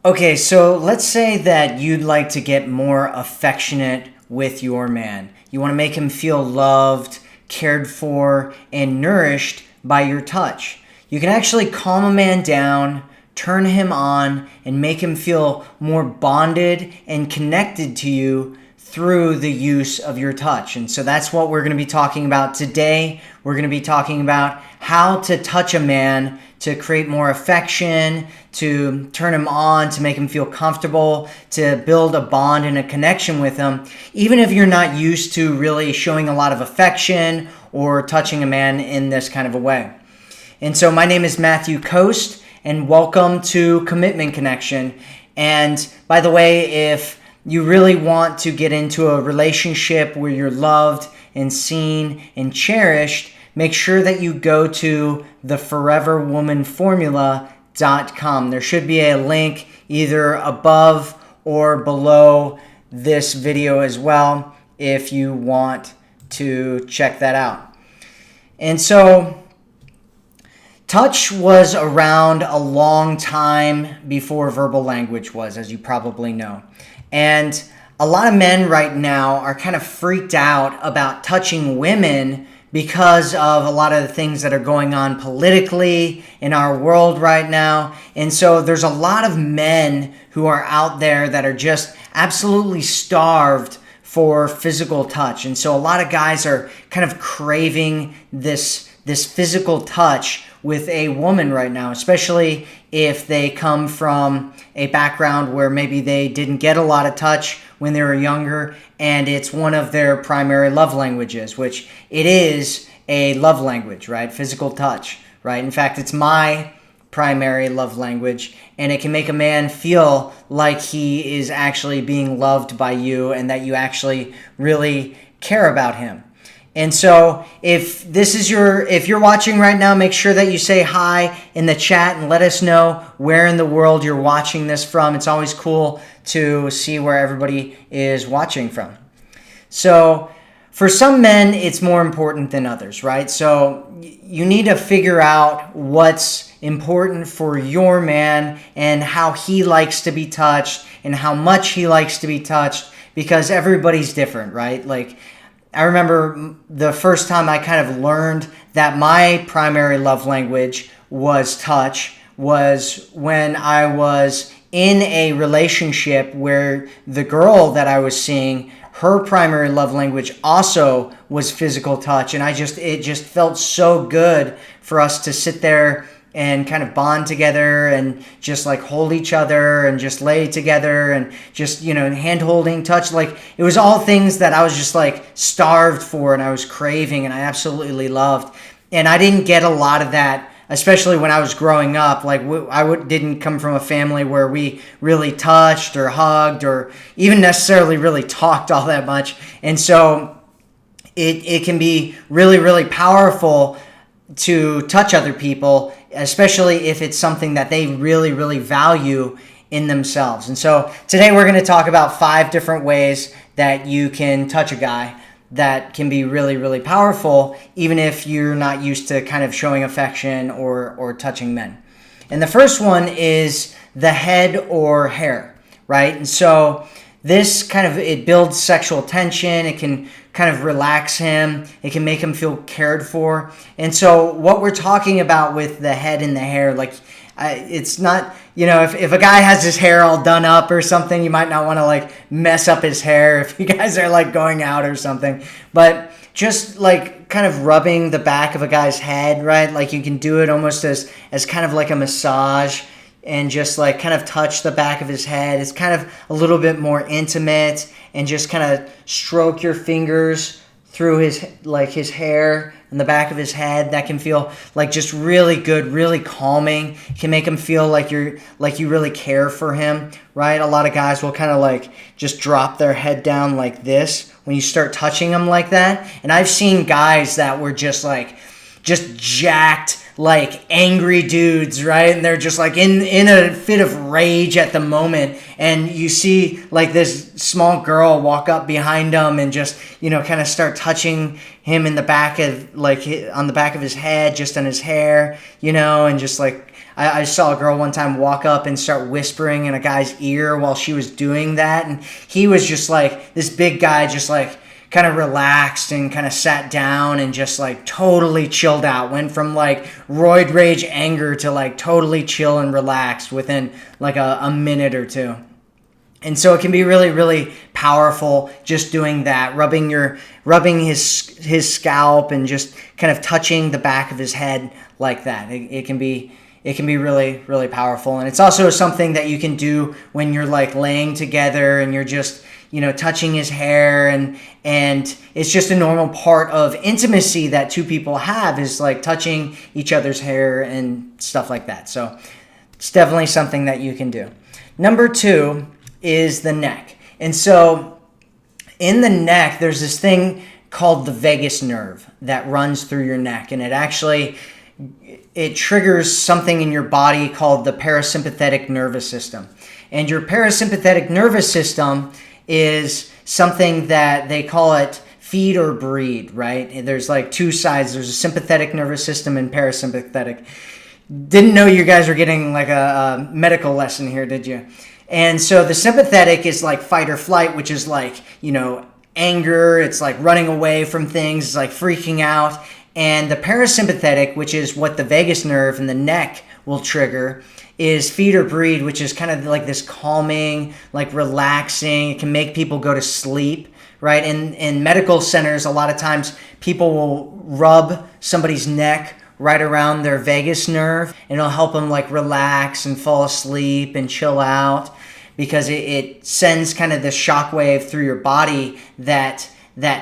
Okay, so let's say that you'd like to get more affectionate with your man. You want to make him feel loved, cared for, and nourished by your touch. You can actually calm a man down, turn him on, and make him feel more bonded and connected to you through the use of your touch. And so that's what we're going to be talking about today. We're going to be talking about how to touch a man to create more affection, to turn him on, to make him feel comfortable, to build a bond and a connection with him, even if you're not used to really showing a lot of affection or touching a man in this kind of a way. And so my name is Matthew Coast, and welcome to Commitment Connection. And by the way, if you really want to get into a relationship where you're loved and seen and cherished, make sure that you go to theforeverwomanformula.com. There should be a link either above or below this video as well if you want to check that out. And so touch was around a long time before verbal language was, as you probably know. And a lot of men right now are kind of freaked out about touching women because of a lot of the things that are going on politically in our world right now. And so there's a lot of men who are out there that are just absolutely starved for physical touch. And so a lot of guys are kind of craving this physical touch with a woman right now, especially if they come from a background where maybe they didn't get a lot of touch when they were younger, and it's one of their primary love languages, which it is a love language, right? Physical touch, right? In fact, it's my primary love language, and it can make a man feel like he is actually being loved by you and that you actually really care about him. And so if you're watching right now, make sure that you say hi in the chat and let us know where in the world you're watching this from. It's always cool to see where everybody is watching from. So for some men, it's more important than others, right? So you need to figure out what's important for your man and how he likes to be touched and how much he likes to be touched, because everybody's different, right? Like, I remember the first time I kind of learned that my primary love language was touch was when I was in a relationship where the girl that I was seeing, her primary love language also was physical touch. And it just felt so good for us to sit there and kind of bond together and just like hold each other and just lay together and just, hand holding, touch. Like, it was all things that I was just like starved for and I was craving and I absolutely loved. And I didn't get a lot of that, especially when I was growing up. Like, didn't come from a family where we really touched or hugged or even necessarily really talked all that much. And so it can be really, really powerful to touch other people, especially if it's something that they really, really value in themselves. And so today we're going to talk about 5 different ways that you can touch a guy that can be really, really powerful, even if you're not used to kind of showing affection or touching men. And the first one is the head or hair, right? And so this it builds sexual tension. It can kind of relax him. It can make him feel cared for. And so what we're talking about with the head and the hair, it's not, if a guy has his hair all done up or something, you might not want to mess up his hair if you guys are going out or something. But just kind of rubbing the back of a guy's head, right? You can do it almost as kind of like a massage, and just kind of touch the back of his head. It's kind of a little bit more intimate, and just kind of stroke your fingers through his hair and the back of his head. That can feel just really good, really calming. It can make him feel like you really care for him, right? A lot of guys will kind of just drop their head down like this when you start touching them like that. And I've seen guys that were just jacked, angry dudes, right? And they're just in a fit of rage at the moment. And you see this small girl walk up behind him and just, kind of start touching him in the back of, on the back of his head, just on his hair, and just I saw a girl one time walk up and start whispering in a guy's ear while she was doing that, and he was just like, this big guy just like kind of relaxed and kind of sat down and just like totally chilled out, went from like roid rage anger to like totally chill and relaxed within like a minute or two. And so it can be really, really powerful just doing that, rubbing his scalp and just kind of touching the back of his head like that. It can be really, really powerful. And it's also something that you can do when you're like laying together and you're just, you know, touching his hair, and it's just a normal part of intimacy that two people have, is like touching each other's hair and stuff like that. So it's definitely something that you can do. Number 2 is the neck. And so in the neck, there's this thing called the vagus nerve that runs through your neck, and it triggers something in your body called the parasympathetic nervous system. And your parasympathetic nervous system is something that they call it feed or breed, right? There's like two sides. There's a sympathetic nervous system and parasympathetic. Didn't know you guys were getting like a medical lesson here, did you? And so the sympathetic is like fight or flight, which is like, you know, anger. It's like running away from things. It's like freaking out. And the parasympathetic, which is what the vagus nerve in the neck will trigger, is feed or breed, which is kind of like this calming, like relaxing. It can make people go to sleep, right? In medical centers, a lot of times people will rub somebody's neck right around their vagus nerve, and it'll help them like relax and fall asleep and chill out, because it sends kind of the shockwave through your body that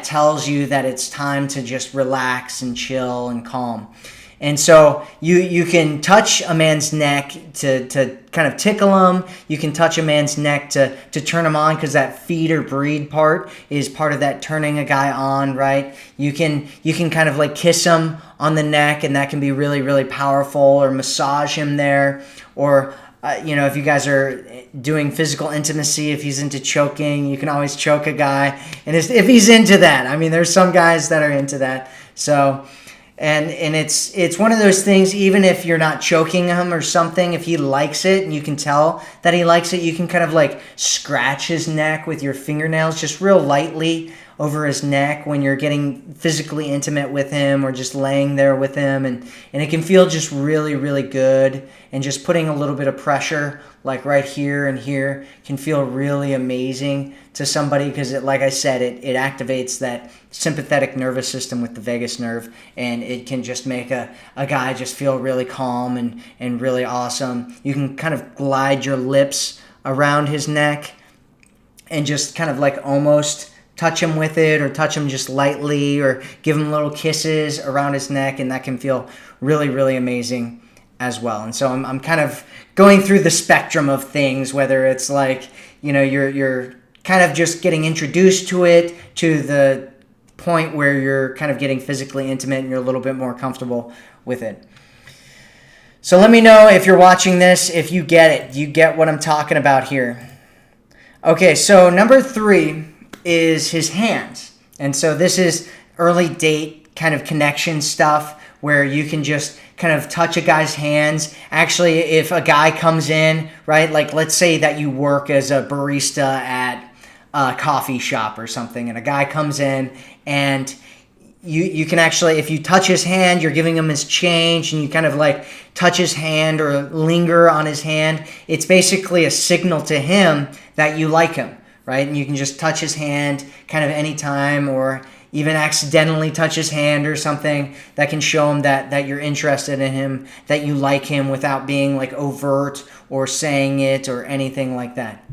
tells you that it's time to just relax and chill and calm. And so you can touch a man's neck to kind of tickle him. You can touch a man's neck to turn him on, because that feed or breed part is part of that turning a guy on, right? You can kind of like kiss him on the neck, and that can be really, really powerful, or massage him there. Or, you know, if you guys are doing physical intimacy, if he's into choking, you can always choke a guy. And if he's into that, I mean, there's some guys that are into that. So... And it's one of those things, even if you're not choking him or something, if he likes it and you can tell that he likes it, you can kind of like scratch his neck with your fingernails just real lightly over his neck when you're getting physically intimate with him or just laying there with him. And it can feel just really, really good. And just putting a little bit of pressure like right here and here can feel really amazing to somebody, because it, like I said, it activates that sympathetic nervous system with the vagus nerve, and it can just make a guy just feel really calm and really awesome. You can kind of glide your lips around his neck and just kind of like almost touch him with it, or touch him just lightly, or give him little kisses around his neck, and that can feel really, really amazing as well. And so I'm kind of going through the spectrum of things, whether it's like, you know, you're kind of just getting introduced to it, to the point where you're kind of getting physically intimate and you're a little bit more comfortable with it. So let me know if you're watching this, if you get it. You get what I'm talking about here. Okay, so number 3 is his hands. And so this is early date kind of connection stuff, where you can just kind of touch a guy's hands. Actually, if a guy comes in, right, like let's say that you work as a barista at a coffee shop or something, and a guy comes in, and you can actually, if you touch his hand, you're giving him his change, and you kind of like touch his hand or linger on his hand. It's basically a signal to him that you like him, right? And you can just touch his hand kind of anytime, or even accidentally touch his hand or something that can show him that you're interested in him, that you like him, without being like overt or saying it or anything like that.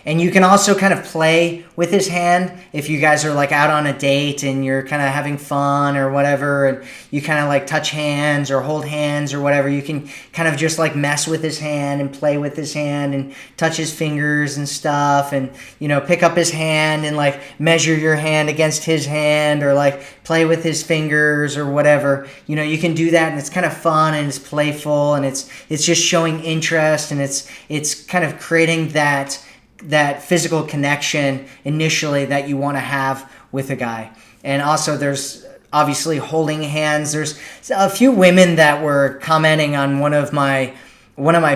And you can also kind of play with his hand if you guys are like out on a date and you're kind of having fun or whatever, and you kind of like touch hands or hold hands or whatever. You can kind of just like mess with his hand and play with his hand and touch his fingers and stuff, and, you know, pick up his hand and like measure your hand against his hand, or like play with his fingers or whatever. You know, you can do that, and it's kind of fun and it's playful, and it's just showing interest, and it's kind of creating that physical connection initially that you want to have with a guy. And also there's obviously holding hands. There's a few women that were commenting on one of my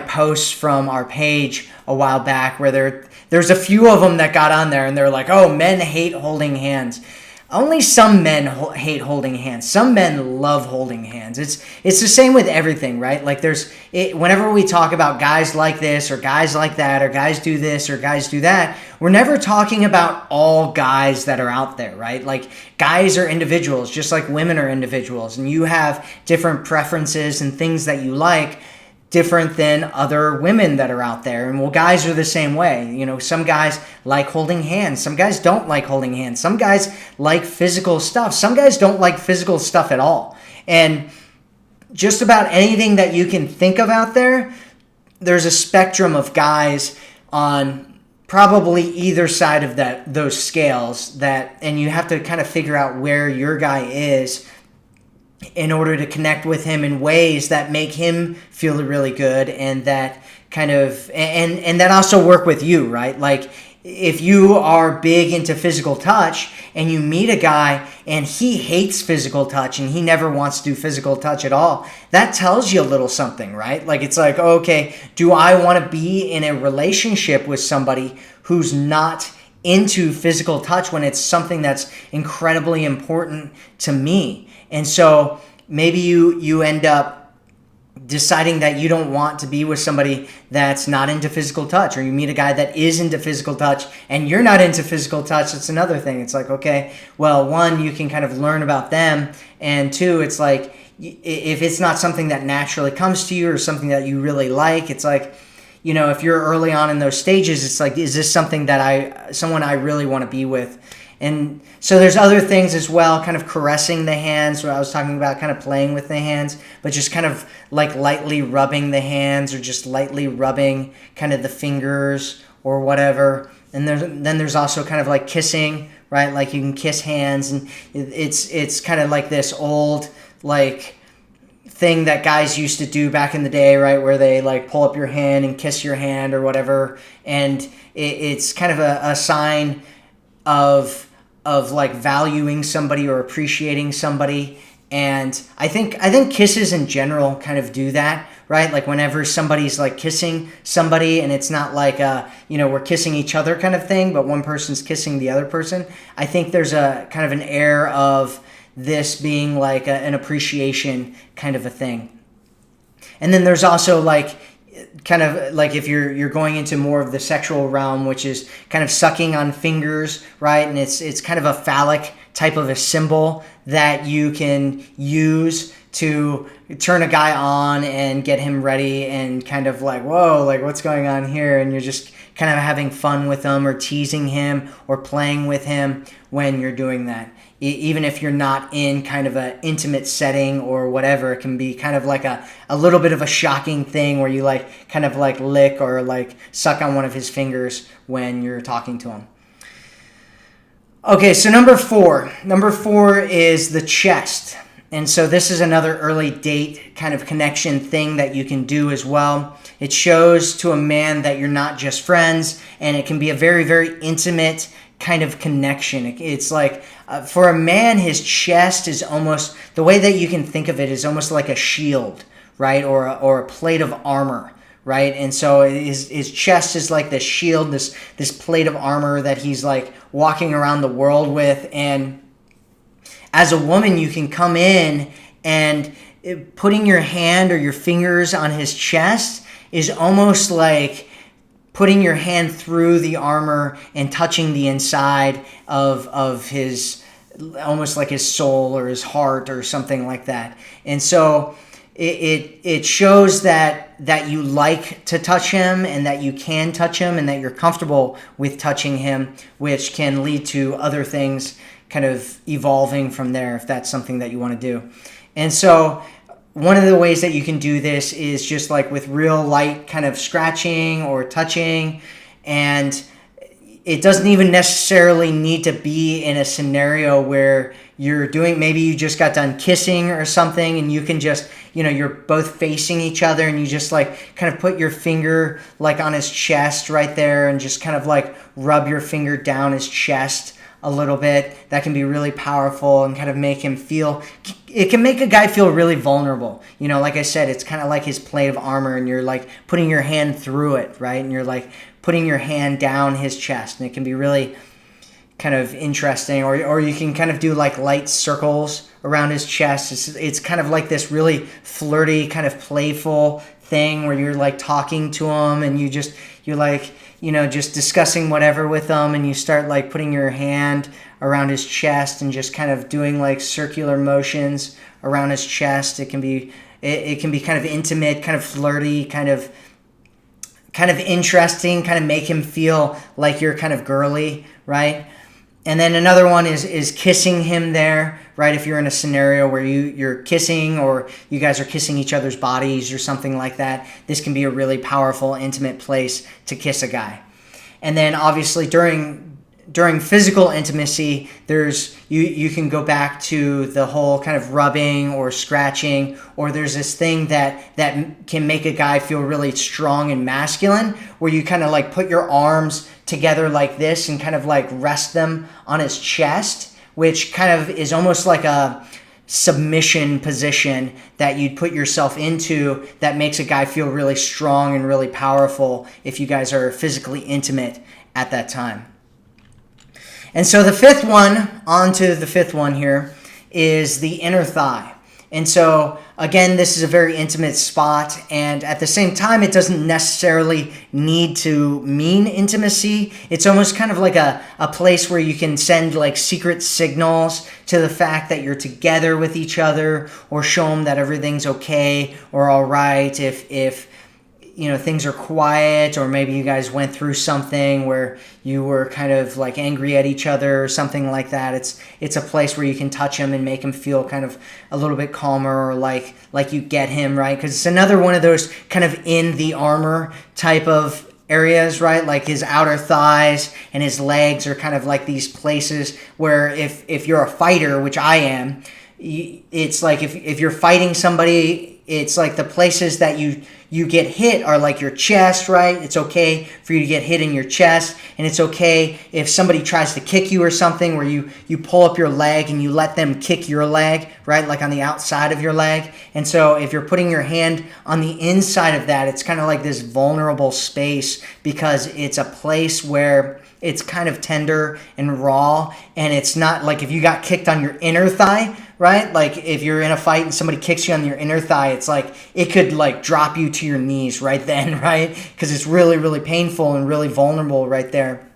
posts from our page a while back where there's a few of them that got on there and they're like, oh, men hate holding hands. Only some men hate holding hands. Some men love holding hands. It's the same with everything, right? Like whenever we talk about guys like this or guys like that or guys do this or guys do that, we're never talking about all guys that are out there, right? Like guys are individuals, just like women are individuals, and you have different preferences and things that you like, different than other women that are out there. And well, guys are the same way. You know, some guys like holding hands. Some guys don't like holding hands. Some guys like physical stuff. Some guys don't like physical stuff at all. And just about anything that you can think of out there, there's a spectrum of guys on probably either side of those scales and you have to kind of figure out where your guy is in order to connect with him in ways that make him feel really good and that kind of and that also work with you, right? Like if you are big into physical touch and you meet a guy and he hates physical touch and he never wants to do physical touch at all, that tells you a little something, right? Like it's like, okay, do I want to be in a relationship with somebody who's not into physical touch when it's something that's incredibly important to me? And so maybe you end up deciding that you don't want to be with somebody that's not into physical touch, or you meet a guy that is into physical touch and you're not into physical touch. That's another thing. It's like, okay, well, one, you can kind of learn about them, and two, it's like if it's not something that naturally comes to you or something that you really like, it's like, you know, if you're early on in those stages, it's like, is this something that someone I really want to be with? And so there's other things as well, kind of caressing the hands, where I was talking about kind of playing with the hands, but just kind of like lightly rubbing the hands or just lightly rubbing kind of the fingers or whatever. And then there's also kind of like kissing, right? Like you can kiss hands, and it's kind of like this old like thing that guys used to do back in the day, right? Where they like pull up your hand and kiss your hand or whatever. And it's kind of a sign of like valuing somebody or appreciating somebody. And I think kisses in general kind of do that, right? Like whenever somebody's like kissing somebody and it's not like we're kissing each other kind of thing, but one person's kissing the other person, I think there's a kind of an air of this being like an appreciation kind of a thing. And then there's also like kind of like if you're going into more of the sexual realm, which is kind of sucking on fingers, right? And it's kind of a phallic type of a symbol that you can use to turn a guy on and get him ready and kind of like, whoa, like what's going on here? And you're just kind of having fun with him or teasing him or playing with him when you're doing that. Even if you're not in kind of an intimate setting or whatever, it can be kind of like a little bit of a shocking thing where you like kind of like lick or like suck on one of his fingers when you're talking to him. Okay, so number four is the chest. And so this is another early date kind of connection thing that you can do as well. It shows to a man that you're not just friends, and it can be a very, very intimate kind of connection. It's like for a man, his chest is almost, the way that you can think of it is almost like a shield, right? Or a plate of armor, right? And so his chest is like this shield, this plate of armor that he's like walking around the world with. And as a woman, you can come in and putting your hand or your fingers on his chest is almost like putting your hand through the armor and touching the inside of his, almost like his soul or his heart or something like that. And so it shows that you like to touch him and that you can touch him and that you're comfortable with touching him, which can lead to other things kind of evolving from there if that's something that you want to do. And so one of the ways that you can do this is just like with real light kind of scratching or touching, and it doesn't even necessarily need to be in a scenario where you're doing, maybe you just got done kissing or something and you can just, you're both facing each other and you just like kind of put your finger like on his chest right there and just kind of like rub your finger down his chest a little bit. That can be really powerful and kind of make him feel, it can make a guy feel really vulnerable. You know, like I said, it's kind of like his plate of armor, and you're like putting your hand through it, right? And you're like putting your hand down his chest, and it can be really kind of interesting. Or you can kind of do like light circles around his chest. It's kind of like this really flirty, kind of playful thing where you're like talking to him, and you're like, you know, just discussing whatever with him, and you start like putting your hand around his chest and just kind of doing like circular motions around his chest. It can be kind of intimate, kind of flirty, kind of interesting, kind of make him feel like you're kind of girly, right? And then another one is kissing him there, right? If you're in a scenario where you're kissing, or you guys are kissing each other's bodies or something like that, this can be a really powerful, intimate place to kiss a guy. And then obviously during physical intimacy, you can go back to the whole kind of rubbing or scratching, or there's this thing that can make a guy feel really strong and masculine, where you kind of like put your arms together like this and kind of like rest them on his chest, which kind of is almost like a submission position that you'd put yourself into, that makes a guy feel really strong and really powerful if you guys are physically intimate at that time. And so the fifth one here, is the inner thigh. And so again, this is a very intimate spot, and at the same time, it doesn't necessarily need to mean intimacy. It's almost kind of like a place where you can send like secret signals to the fact that you're together with each other, or show them that everything's okay or all right if you know, things are quiet, or maybe you guys went through something where you were kind of like angry at each other or something like that. It's a place where you can touch him and make him feel kind of a little bit calmer, or like you get him, right? Because it's another one of those kind of in the armor type of areas, right? Like his outer thighs and his legs are kind of like these places where if you're a fighter, which I am, it's like if you're fighting somebody, it's like the places that you get hit are like your chest, right? It's okay for you to get hit in your chest, and it's okay if somebody tries to kick you or something, where you pull up your leg and you let them kick your leg, right? Like on the outside of your leg. And so if you're putting your hand on the inside of that, it's kind of like this vulnerable space, because it's a place where it's kind of tender and raw, and it's not like if you got kicked on your inner thigh, right? Like if you're in a fight and somebody kicks you on your inner thigh, it's like it could like drop you to your knees right then, right? Because it's really, really painful and really vulnerable right there.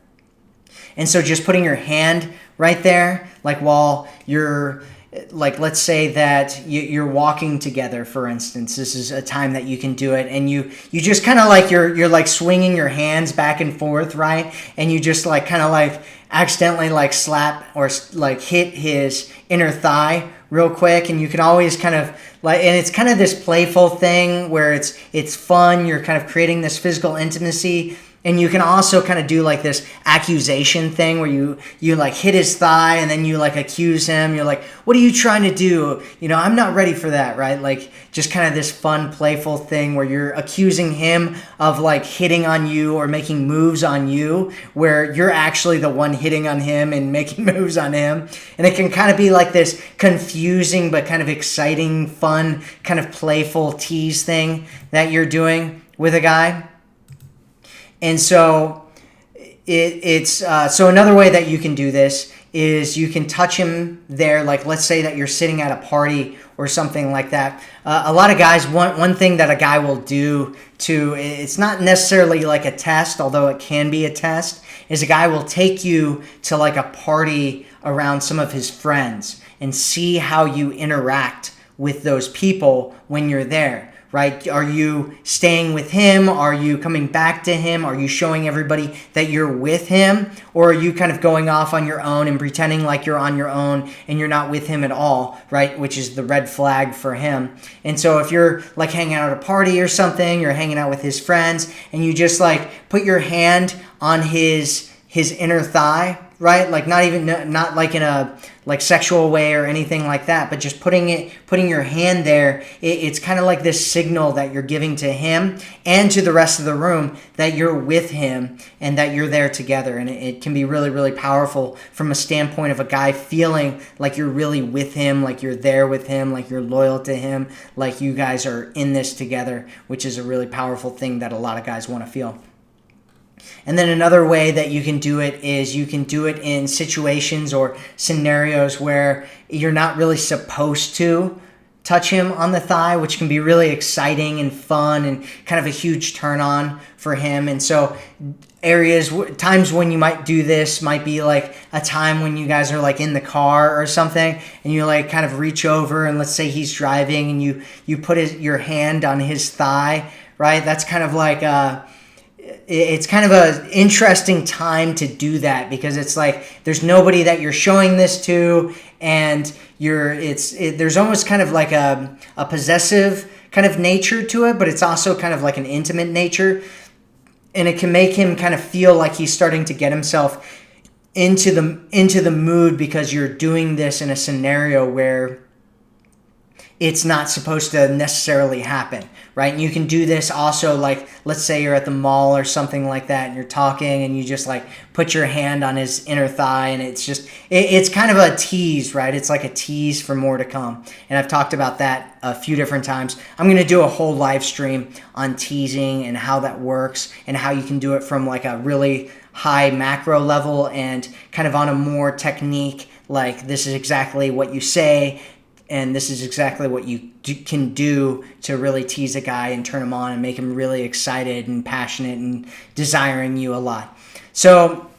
And so just putting your hand right there, like while you're, like let's say that you're walking together, for instance. This is a time that you can do it, and you just kind of like you're like swinging your hands back and forth, right? And you just like kind of like accidentally like slap or like hit his inner thigh real quick, and you can always kind of like, and it's kind of this playful thing where it's fun. You're kind of creating this physical intimacy. And you can also kind of do like this accusation thing where you like hit his thigh, and then you like accuse him. You're like, what are you trying to do? You know, I'm not ready for that, right? Like just kind of this fun, playful thing where you're accusing him of like hitting on you or making moves on you, where you're actually the one hitting on him and making moves on him. And it can kind of be like this confusing but kind of exciting, fun, kind of playful tease thing that you're doing with a guy. And so so another way that you can do this is you can touch him there. Like let's say that you're sitting at a party or something like that. A lot of guys, one thing that a guy will do it's not necessarily like a test, although it can be a test, is a guy will take you to like a party around some of his friends and see how you interact with those people when you're there. Right? Are you staying with him? Are you coming back to him? Are you showing everybody that you're with him? Or are you kind of going off on your own and pretending like you're on your own and you're not with him at all, right? Which is the red flag for him. And so if you're like hanging out at a party or something, you're hanging out with his friends, and you just like put your hand on his inner thigh, right? Like not like in a like sexual way or anything like that, but just putting your hand there, it's kind of like this signal that you're giving to him and to the rest of the room that you're with him and that you're there together. And it can be really, really powerful from a standpoint of a guy feeling like you're really with him, like you're there with him, like you're loyal to him, like you guys are in this together, which is a really powerful thing that a lot of guys want to feel. And then another way that you can do it is you can do it in situations or scenarios where you're not really supposed to touch him on the thigh, which can be really exciting and fun and kind of a huge turn on for him. And so times when you might do this might be like a time when you guys are like in the car or something and you like kind of reach over and let's say he's driving and you put your hand on his thigh, right? That's kind of like it's kind of an interesting time to do that because it's like there's nobody that you're showing this to, and there's almost kind of like a possessive kind of nature to it, but it's also kind of like an intimate nature, and it can make him kind of feel like he's starting to get himself into the mood because you're doing this in a scenario where it's not supposed to necessarily happen, right? And you can do this also, like, let's say you're at the mall or something like that and you're talking and you just like put your hand on his inner thigh and it's kind of a tease, right? It's like a tease for more to come. And I've talked about that a few different times. I'm going to do a whole live stream on teasing and how that works and how you can do it from like a really high macro level and kind of on a more technique, like this is exactly what you say, and this is exactly what you can do to really tease a guy and turn him on and make him really excited and passionate and desiring you a lot. So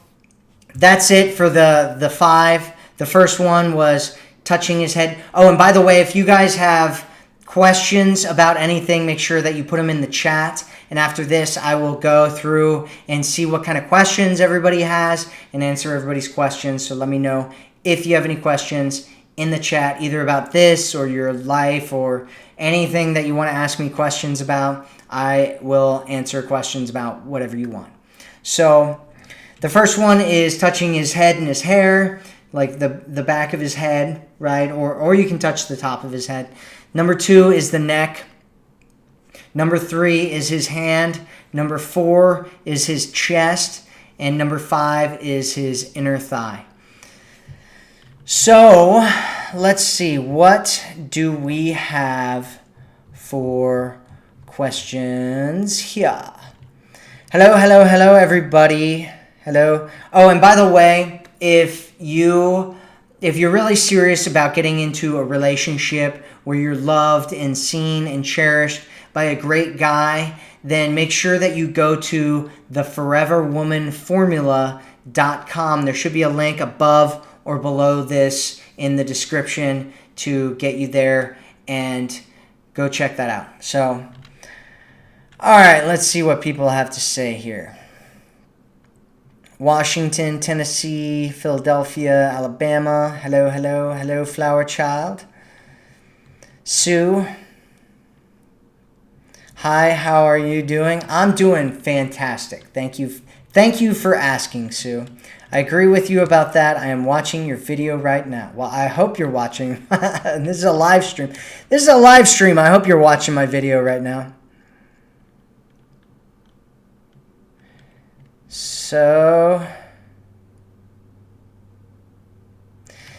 that's it for the 5. The first one was touching his head. Oh, and by the way, if you guys have questions about anything, make sure that you put them in the chat. And after this, I will go through and see what kind of questions everybody has and answer everybody's questions. So let me know if you have any questions in the chat, either about this or your life or anything that you want to ask me questions about. I will answer questions about whatever you want. So the first one is touching his head and his hair, like the back of his head, right? Or you can touch the top of his head. Number 2 is the neck. Number 3 is his hand. Number 4 is his chest. And number 5 is his inner thigh. So let's see, what do we have for questions here? Hello, everybody. Hello. Oh, and by the way, if you're really serious about getting into a relationship where you're loved and seen and cherished by a great guy, then make sure that you go to theforeverwomanformula.com. There should be a link above or below this in the description to get you there, and go check that out. So, all right, let's see what people have to say here. Washington, Tennessee, Philadelphia, Alabama. Hello, Flower Child. Sue. Hi, how are you doing? I'm doing fantastic. Thank you for asking, Sue. I agree with you about that. I am watching your video right now. Well, I hope you're watching. This is a live stream. I hope you're watching my video right now.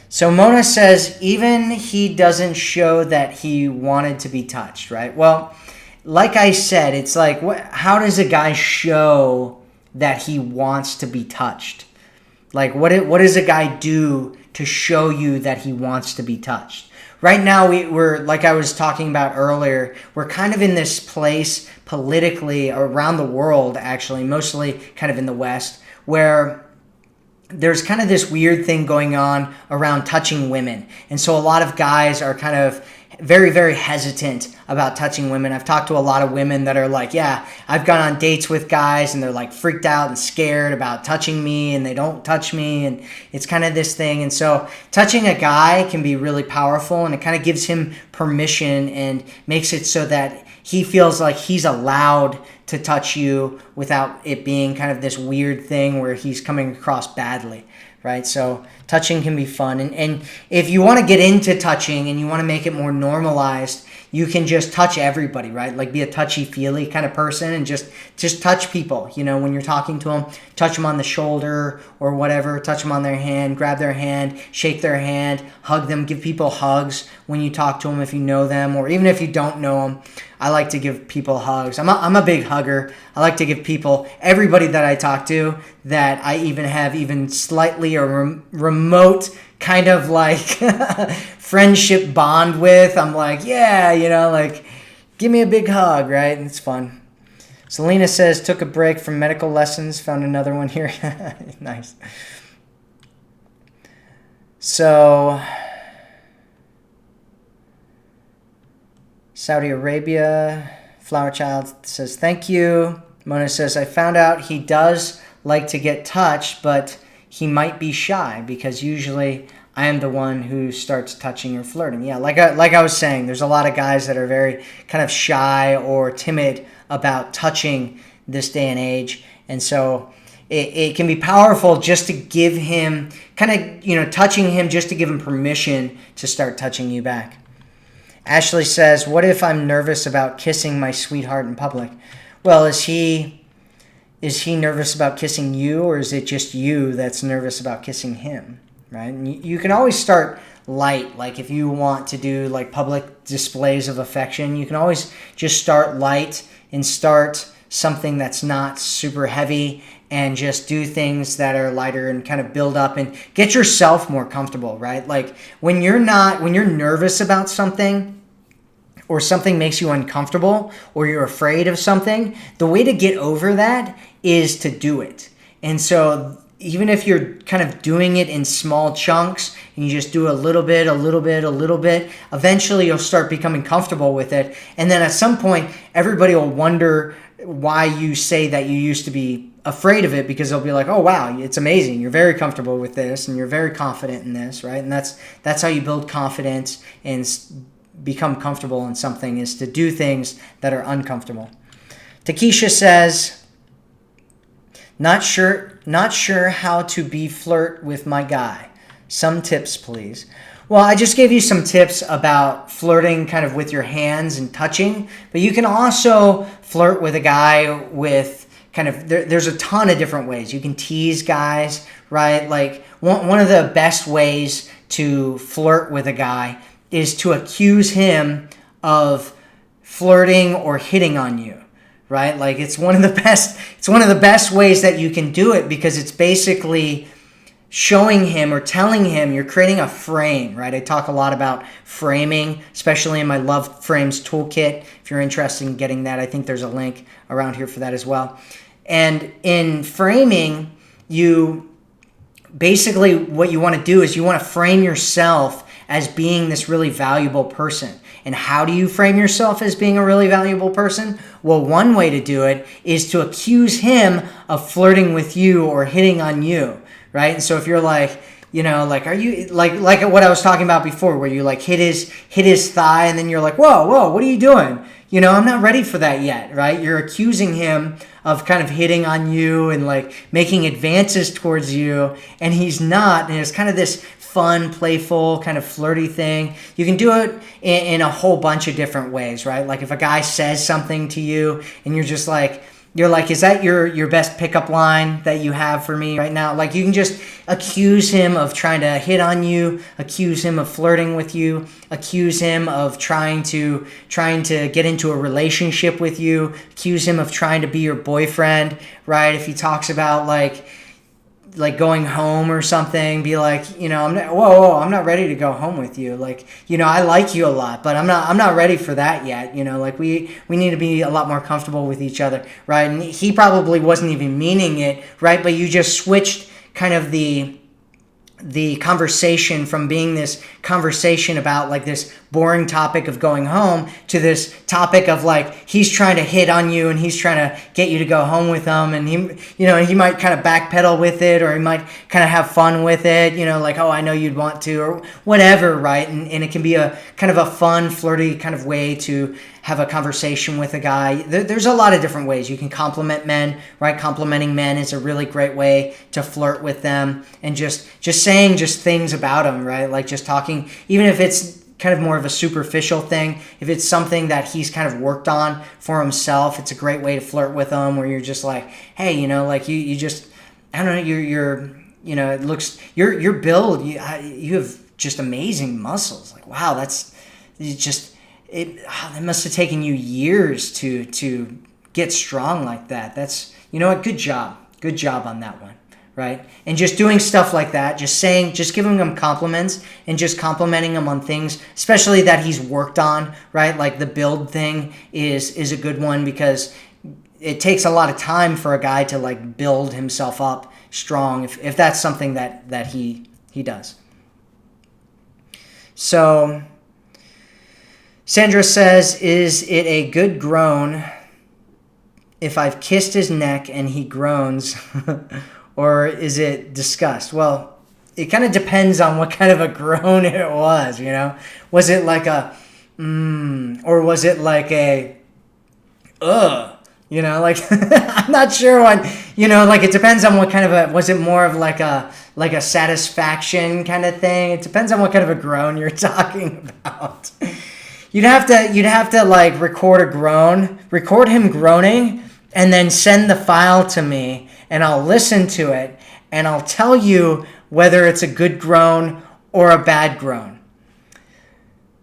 So Mona says, even he doesn't show that he wanted to be touched, right? Well, like I said, it's like, how does a guy show that he wants to be touched? Like, what does a guy do to show you that he wants to be touched? Right now, we're, like I was talking about earlier, we're kind of in this place politically around the world, actually, mostly kind of in the West, where there's kind of this weird thing going on around touching women. And so a lot of guys are kind of very, very hesitant about touching women. I've talked to a lot of women that are like, yeah, I've gone on dates with guys and they're like freaked out and scared about touching me and they don't touch me, and it's kind of this thing. And so touching a guy can be really powerful, and it kind of gives him permission and makes it so that he feels like he's allowed to touch you without it being kind of this weird thing where he's coming across badly, right? So touching can be fun. And if you want to get into touching and you want to make it more normalized, you can just touch everybody, right? Like be a touchy-feely kind of person and just touch people. You know, when you're talking to them, touch them on the shoulder or whatever, touch them on their hand, grab their hand, shake their hand, hug them, give people hugs when you talk to them if you know them, or even if you don't know them. I like to give people hugs. I'm a big hugger. I like to give people, everybody that I talk to, that I even have even slightly a remote kind of like friendship bond with. I'm like, yeah, you know, like give me a big hug, right? It's fun. Selena says, took a break from medical lessons, found another one here. Nice. So Saudi Arabia, Flower Child says, thank you. Mona says, I found out he does like to get touched, but he might be shy because usually I am the one who starts touching or flirting. Yeah, like I was saying, there's a lot of guys that are very kind of shy or timid about touching this day and age. And so it can be powerful just to give him, kind of, you know, touching him just to give him permission to start touching you back. Ashley says, what if I'm nervous about kissing my sweetheart in public? Well, is he nervous about kissing you, or is it just you that's nervous about kissing him, right? And you can always start light. Like if you want to do like public displays of affection, you can always just start light and start something that's not super heavy and just do things that are lighter and kind of build up and get yourself more comfortable, right? Like when you're nervous about something, or something makes you uncomfortable, or you're afraid of something, the way to get over that is to do it. And so even if you're kind of doing it in small chunks, and you just do a little bit, eventually you'll start becoming comfortable with it. And then at some point, everybody will wonder why you say that you used to be afraid of it, because they'll be like, oh, wow, it's amazing. You're very comfortable with this, and you're very confident in this, right? And that's how you build confidence and become comfortable in something, is to do things that are uncomfortable. Takesha says, not sure how to be flirt with my guy. Some tips, please. Well, I just gave you some tips about flirting kind of with your hands and touching, but you can also flirt with a guy with kind of, there's a ton of different ways. You can tease guys, right? Like one of the best ways to flirt with a guy is to accuse him of flirting or hitting on you, right? Like it's one of the best ways that you can do it, because it's basically showing him or telling him, you're creating a frame, right? I talk a lot about framing, especially in my Love Frames toolkit. If you're interested in getting that, I think there's a link around here for that as well. And in framing, you basically, what you want to do is you want to frame yourself as being this really valuable person. And how do you frame yourself as being a really valuable person? Well, one way to do it is to accuse him of flirting with you or hitting on you, right? And so if you're like, you know, like, are you like what I was talking about before, where you like hit his thigh, and then you're like, whoa, what are you doing? You know, I'm not ready for that yet, right? You're accusing him of kind of hitting on you and like making advances towards you, and he's not. And it's kind of this fun, playful, kind of flirty thing. You can do it in a whole bunch of different ways, right? Like if a guy says something to you and you're like, is that your best pickup line that you have for me right now? Like you can just accuse him of trying to hit on you, accuse him of flirting with you, accuse him of trying to get into a relationship with you, accuse him of trying to be your boyfriend, right? If he talks about like going home or something, be like, you know, I'm not ready to go home with you. Like, you know, I like you a lot, but I'm not ready for that yet. You know, like we need to be a lot more comfortable with each other, right? And he probably wasn't even meaning it, right? But you just switched kind of the conversation from being this conversation about like this boring topic of going home to this topic of like he's trying to hit on you and he's trying to get you to go home with him, and he might kind of backpedal with it, or he might kind of have fun with it, you know, like, oh, I know you'd want to, or whatever, right? And it can be a kind of a fun, flirty kind of way to have a conversation with a guy. There's a lot of different ways you can compliment men, right? Complimenting men is a really great way to flirt with them, and just saying just things about them, right? Like just talking, even if it's kind of more of a superficial thing, if it's something that he's kind of worked on for himself, it's a great way to flirt with him, where you're just like, hey, you know, like you just, I don't know, you're you know, it looks, your build, you have just amazing muscles. Like, wow, it must have taken you years to get strong like that. That's, you know what, good job on that one, right? And just doing stuff like that, just giving him compliments and just complimenting him on things, especially that he's worked on, right? Like the build thing is a good one, because it takes a lot of time for a guy to like build himself up strong, if that's something that he does. So Sandra says, is it a good groan if I've kissed his neck and he groans, or is it disgust? Well, it kind of depends on what kind of a groan it was, you know? Was it like a or was it like a you know, like I'm not sure what, you know, like it depends on what kind of was it more of like a satisfaction kind of thing? It depends on what kind of a groan you're talking about. You'd have to like record him groaning, and then send the file to me, and I'll listen to it, and I'll tell you whether it's a good groan or a bad groan.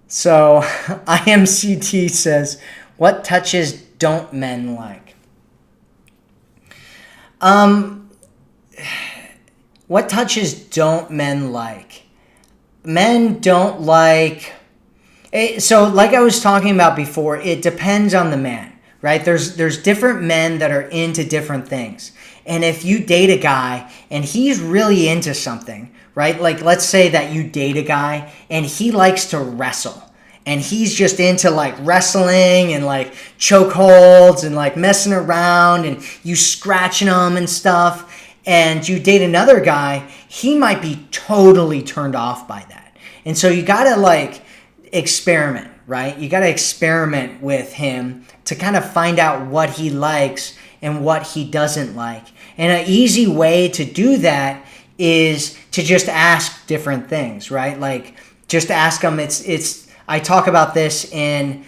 So IMCT says, what touches don't men like? What touches don't men like? Men don't like... So like I was talking about before, it depends on the man, right? There's different men that are into different things. And if you date a guy and he's really into something, right? Like let's say that you date a guy and he likes to wrestle, and he's just into like wrestling and like chokeholds and like messing around and you scratching him and stuff, and you date another guy, he might be totally turned off by that. And so you gotta like experiment, right? You gotta experiment with him to kind of find out what he likes and what he doesn't like. And an easy way to do that is to just ask different things, right? Like just ask him. I talk about this in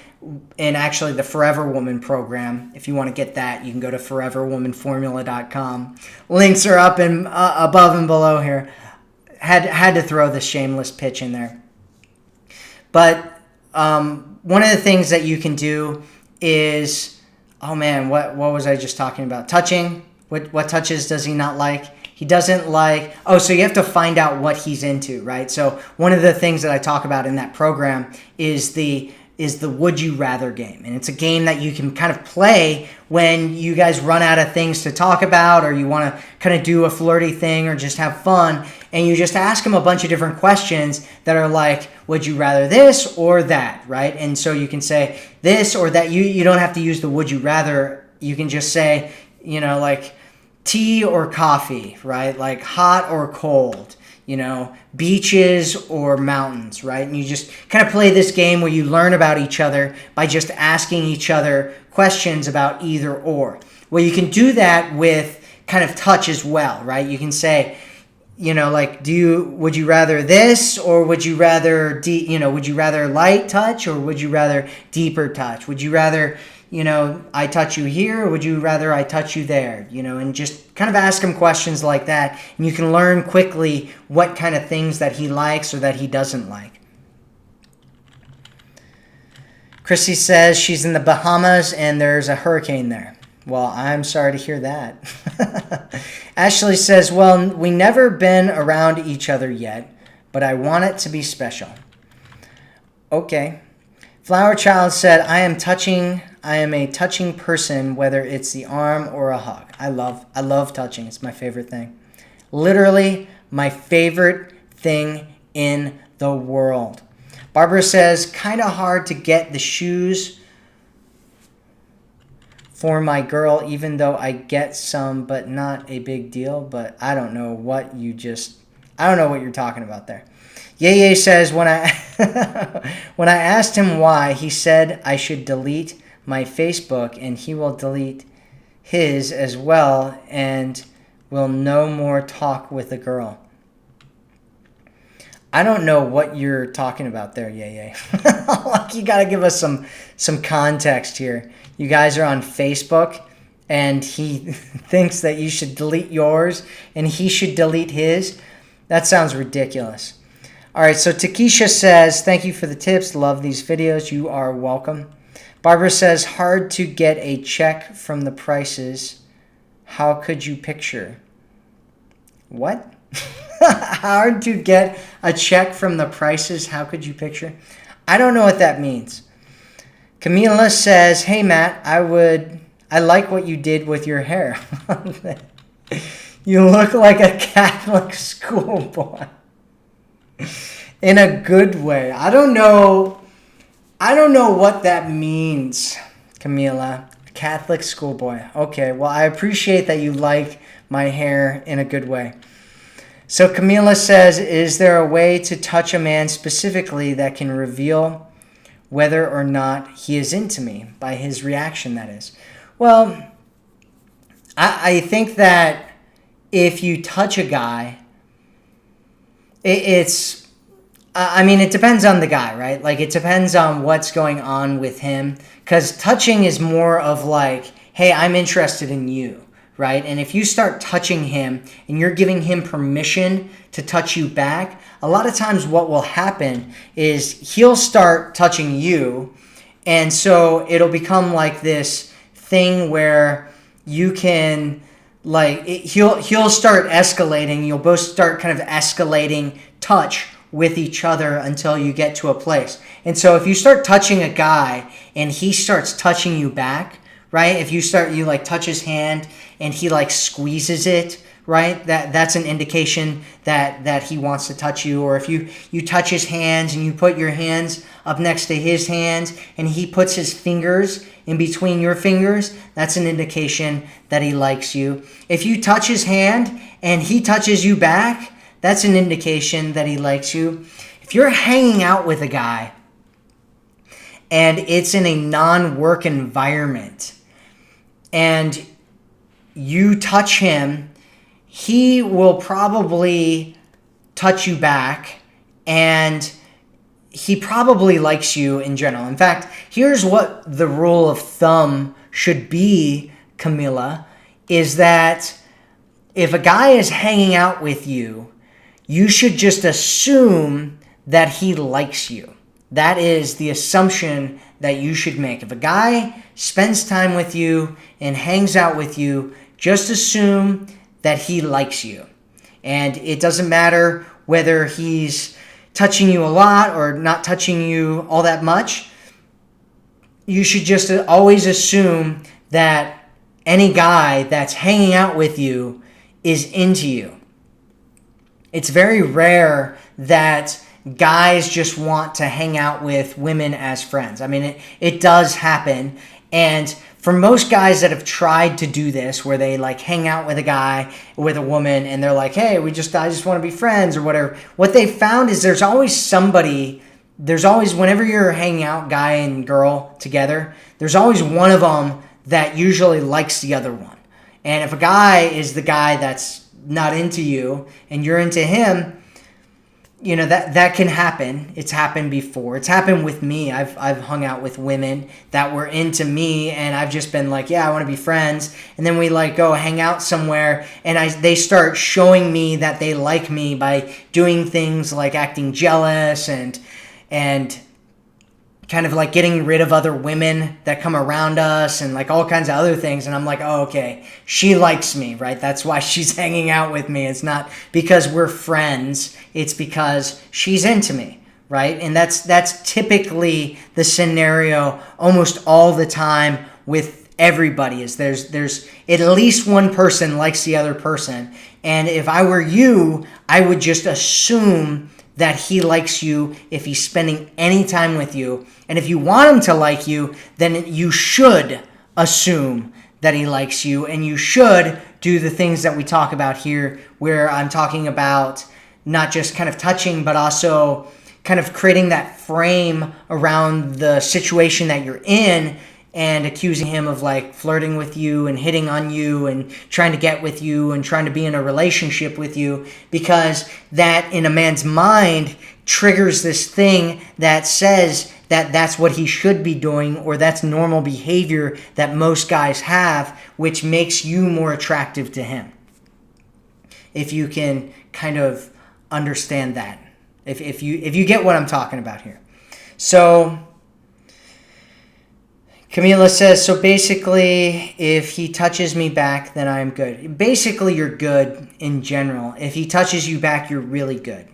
actually the Forever Woman program. If you want to get that, you can go to foreverwomanformula.com. Links are up and above and below here. Had to throw the shameless pitch in there. But one of the things that you can do is, oh man, what was I just talking about? Touching. What touches does he not like? He doesn't like, so you have to find out what he's into, right? So one of the things that I talk about in that program is the Would You Rather game. And it's a game that you can kind of play when you guys run out of things to talk about, or you want to kind of do a flirty thing or just have fun. And you just ask him a bunch of different questions that are like, would you rather this or that, right? And so you can say this or that. You don't have to use the would you rather. You can just say, you know, like tea or coffee, right? Like hot or cold, you know, beaches or mountains, right? And you just kind of play this game where you learn about each other by just asking each other questions about either or. Well, you can do that with kind of touch as well, right? You can say, you know, like, would you rather this, or would you rather, would you rather light touch, or would you rather deeper touch? Would you rather, you know, I touch you here, or would you rather I touch you there? You know, and just kind of ask him questions like that, and you can learn quickly what kind of things that he likes or that he doesn't like. Chrissy says she's in the Bahamas and there's a hurricane there. Well, I'm sorry to hear that. Ashley says, well, we never been around each other yet, but I want it to be special. Okay. Flower Child said, I am a touching person, whether it's the arm or a hug. I love touching. It's my favorite thing. Literally my favorite thing in the world. Barbara says, kind of hard to get the shoes for my girl, even though I get some, but not a big deal. But I don't know what you're talking about there. Yeye says, when I when I asked him why, he said I should delete my Facebook and he will delete his as well and will no more talk with a girl. I don't know what you're talking about there, Yeye. Like, you got to give us some context here. You guys are on Facebook and he thinks that you should delete yours and he should delete his. That sounds ridiculous. All right, so Takesha says, thank you for the tips. Love these videos. You are welcome. Barbara says, hard to get a check from the prices. How could you picture? What? Hard to get a check from the prices. How could you picture? I don't know what that means. Camila says, hey, Matt, I like what you did with your hair. You look like a Catholic schoolboy. In a good way. I don't know what that means, Camila. Catholic schoolboy. Okay, well, I appreciate that you like my hair in a good way. So Camila says, is there a way to touch a man specifically that can reveal whether or not he is into me? By his reaction, that is. Well, I think that if you touch a guy, it depends on the guy, right? Like, it depends on what's going on with him. Because touching is more of like, hey, I'm interested in you, right? And if you start touching him and you're giving him permission to touch you back, a lot of times what will happen is he'll start touching you. And so it'll become like this thing where you can, like, he'll start escalating. You'll both start kind of escalating touch with each other until you get to a place. And so if you start touching a guy and he starts touching you back, right? If you like touch his hand and he like squeezes it, right? That's an indication that he wants to touch you. Or if you touch his hands and you put your hands up next to his hands and he puts his fingers in between your fingers, that's an indication that he likes you. If you touch his hand and he touches you back, that's an indication that he likes you. If you're hanging out with a guy and it's in a non-work environment and you touch him, he will probably touch you back and he probably likes you in general. In fact, here's what the rule of thumb should be, Camilla, is that if a guy is hanging out with you, you should just assume that he likes you. That is the assumption that you should make. If a guy spends time with you and hangs out with you, just assume that he likes you. And it doesn't matter whether he's touching you a lot or not touching you all that much. You should just always assume that any guy that's hanging out with you is into you. It's very rare that guys just want to hang out with women as friends. I mean, it does happen. And for most guys that have tried to do this, where they like hang out with a guy, with a woman, and they're like, hey, I just want to be friends or whatever. What they found is there's always, whenever you're hanging out, guy and girl together, there's always one of them that usually likes the other one. And if a guy is the guy that's not into you and you're into him, you know, that can happen. It's happened before. It's happened with me. I've hung out with women that were into me and I've just been like, yeah, I want to be friends. And then we like go hang out somewhere and they start showing me that they like me by doing things like acting jealous and kind of like getting rid of other women that come around us and like all kinds of other things. And I'm like, oh, okay, she likes me, right? That's why she's hanging out with me. It's not because we're friends. It's because she's into me, right? And that's typically the scenario almost all the time with everybody is there's at least one person likes the other person. And if I were you, I would just assume that he likes you if he's spending any time with you. And if you want him to like you, then you should assume that he likes you, and you should do the things that we talk about here, where I'm talking about not just kind of touching, but also kind of creating that frame around the situation that you're in, and accusing him of like flirting with you and hitting on you and trying to get with you and trying to be in a relationship with you, because that in a man's mind triggers this thing that says that that's what he should be doing, or that's normal behavior that most guys have, which makes you more attractive to him. If you can kind of understand that, if you get what I'm talking about here. So Camila says, so basically, if he touches me back, then I'm good. Basically, you're good in general. If he touches you back, you're really good.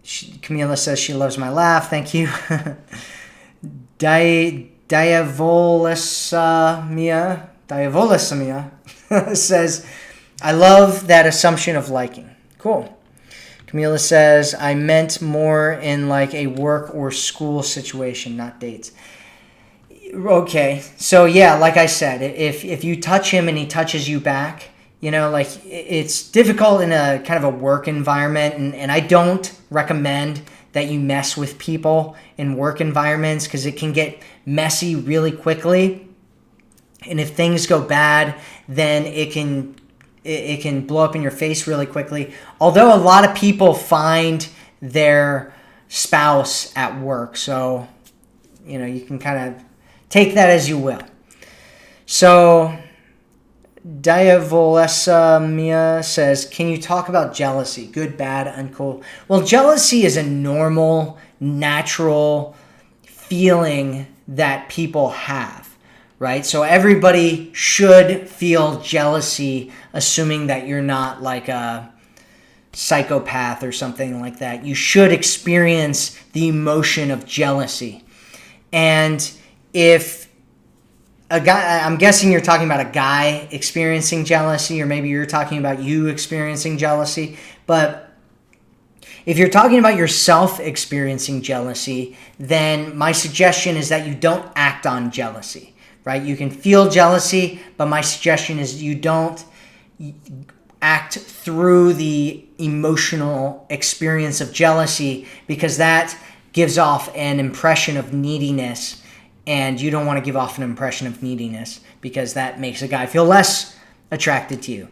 Camila says she loves my laugh. Thank you. Diavolesamia says, I love that assumption of liking. Cool. Camila says, I meant more in like a work or school situation, not dates. Okay, so yeah, like I said, if you touch him and he touches you back, you know, like it's difficult in a kind of a work environment, and I don't recommend that you mess with people in work environments because it can get messy really quickly. And if things go bad, then it can blow up in your face really quickly. Although a lot of people find their spouse at work, so you know, you can kind of take that as you will. So Diavolesa Mia says, can you talk about jealousy? Good, bad, uncool. Well, jealousy is a normal, natural feeling that people have, right? So everybody should feel jealousy, assuming that you're not like a psychopath or something like that. You should experience the emotion of jealousy. And if a guy, I'm guessing you're talking about a guy experiencing jealousy, or maybe you're talking about you experiencing jealousy. But if you're talking about yourself experiencing jealousy, then my suggestion is that you don't act on jealousy, right? You can feel jealousy, but my suggestion is you don't act through the emotional experience of jealousy, because that gives off an impression of neediness. And you don't want to give off an impression of neediness, because that makes a guy feel less attracted to you.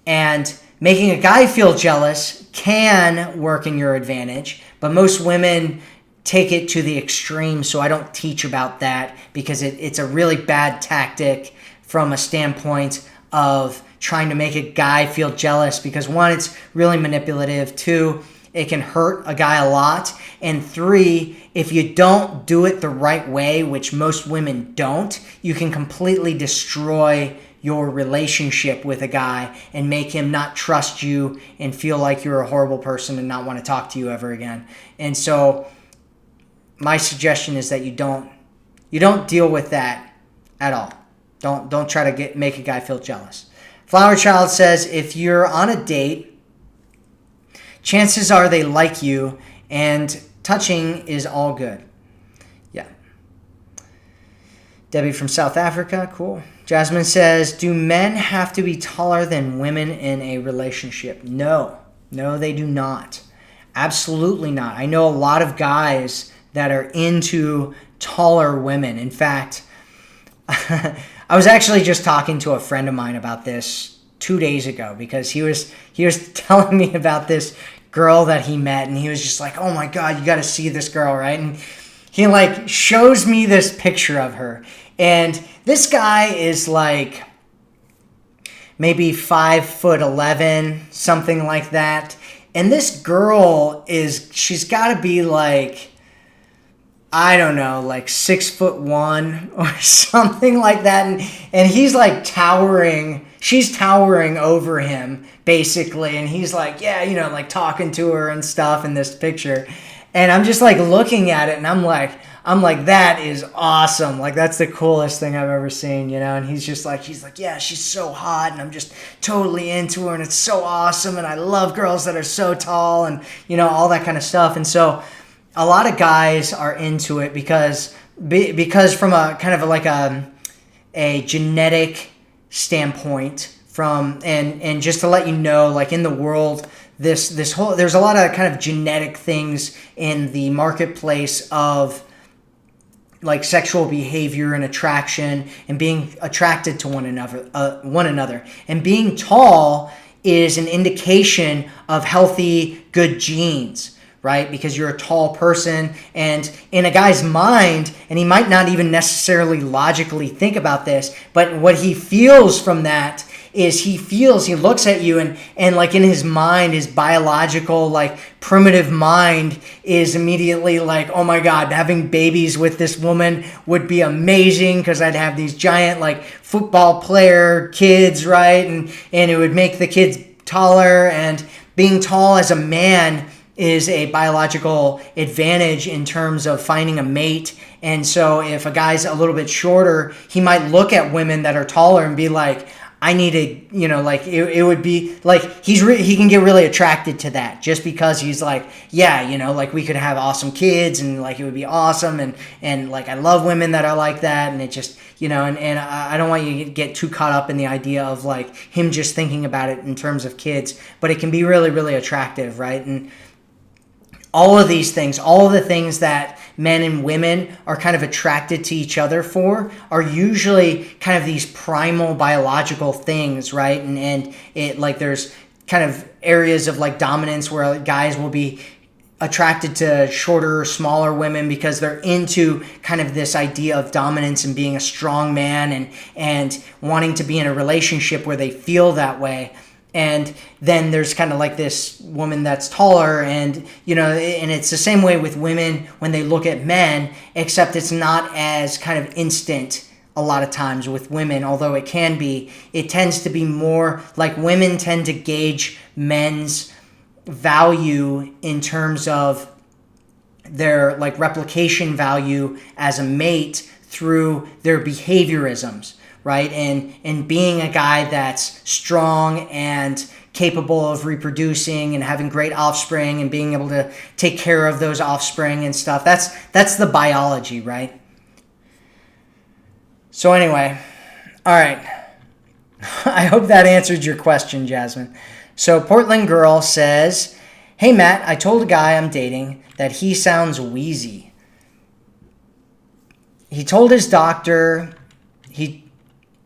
And making a guy feel jealous can work in your advantage, but most women take it to the extreme, so I don't teach about that, because it's a really bad tactic from a standpoint of trying to make a guy feel jealous, because one, it's really manipulative. Two, it can hurt a guy a lot. And three, if you don't do it the right way, which most women don't, you can completely destroy your relationship with a guy and make him not trust you and feel like you're a horrible person and not want to talk to you ever again. And so my suggestion is that you don't deal with that at all. Don't try to make a guy feel jealous. Flower Child says, if you're on a date, chances are they like you, and touching is all good. Yeah. Debbie from South Africa, cool. Jasmine says, do men have to be taller than women in a relationship? No, they do not. Absolutely not. I know a lot of guys that are into taller women. In fact, I was actually just talking to a friend of mine about this 2 days ago, because he was telling me about this girl that he met, and he was just like, oh my God, you got to see this girl, right? And he like shows me this picture of her, and this guy is like maybe 5'11", something like that. And this girl she's got to be like, I don't know, like 6'1" or something like that. And he's like towering, she's towering over him basically. And he's like, yeah, you know, like talking to her and stuff in this picture. And I'm just like looking at it, and I'm like, that is awesome. Like, that's the coolest thing I've ever seen, you know? And he's like, yeah, she's so hot, and I'm just totally into her, and it's so awesome. And I love girls that are so tall, and, you know, all that kind of stuff. And so a lot of guys are into it because from a kind of like a genetic standpoint, and just to let you know, like in the world, this whole, there's a lot of kind of genetic things in the marketplace of like sexual behavior and attraction and being attracted to one another. And being tall is an indication of healthy, good genes, right? Because you're a tall person, and in a guy's mind, and he might not even necessarily logically think about this, but what he feels from that is he looks at you and like in his mind, his biological, like primitive mind is immediately like, oh my God, having babies with this woman would be amazing because I'd have these giant like football player kids, right? And it would make the kids taller, and being tall as a man is a biological advantage in terms of finding a mate. And so if a guy's a little bit shorter, he might look at women that are taller and be like, I need a, like it would be like he can get really attracted to that just because he's like, yeah, like we could have awesome kids and like it would be awesome. And like I love women that are like that. And it just, and I don't want you to get too caught up in the idea of like him just thinking about it in terms of kids, but it can be really, really attractive, right? And all of these things, all of the things that men and women are kind of attracted to each other for are usually kind of these primal biological things, right? And it like there's kind of areas of like dominance where guys will be attracted to shorter, smaller women because they're into kind of this idea of dominance and being a strong man and wanting to be in a relationship where they feel that way. And then there's kind of like this woman that's taller and, and it's the same way with women when they look at men, except it's not as kind of instant a lot of times with women, although it can be. It tends to be more like women tend to gauge men's value in terms of their like replication value as a mate through their behaviorisms. Right? And being a guy that's strong and capable of reproducing and having great offspring and being able to take care of those offspring and stuff. That's the biology, right? So anyway, all right. I hope that answered your question, Jasmine. So Portland Girl says, hey Matt, I told a guy I'm dating that he sounds wheezy. He told his doctor,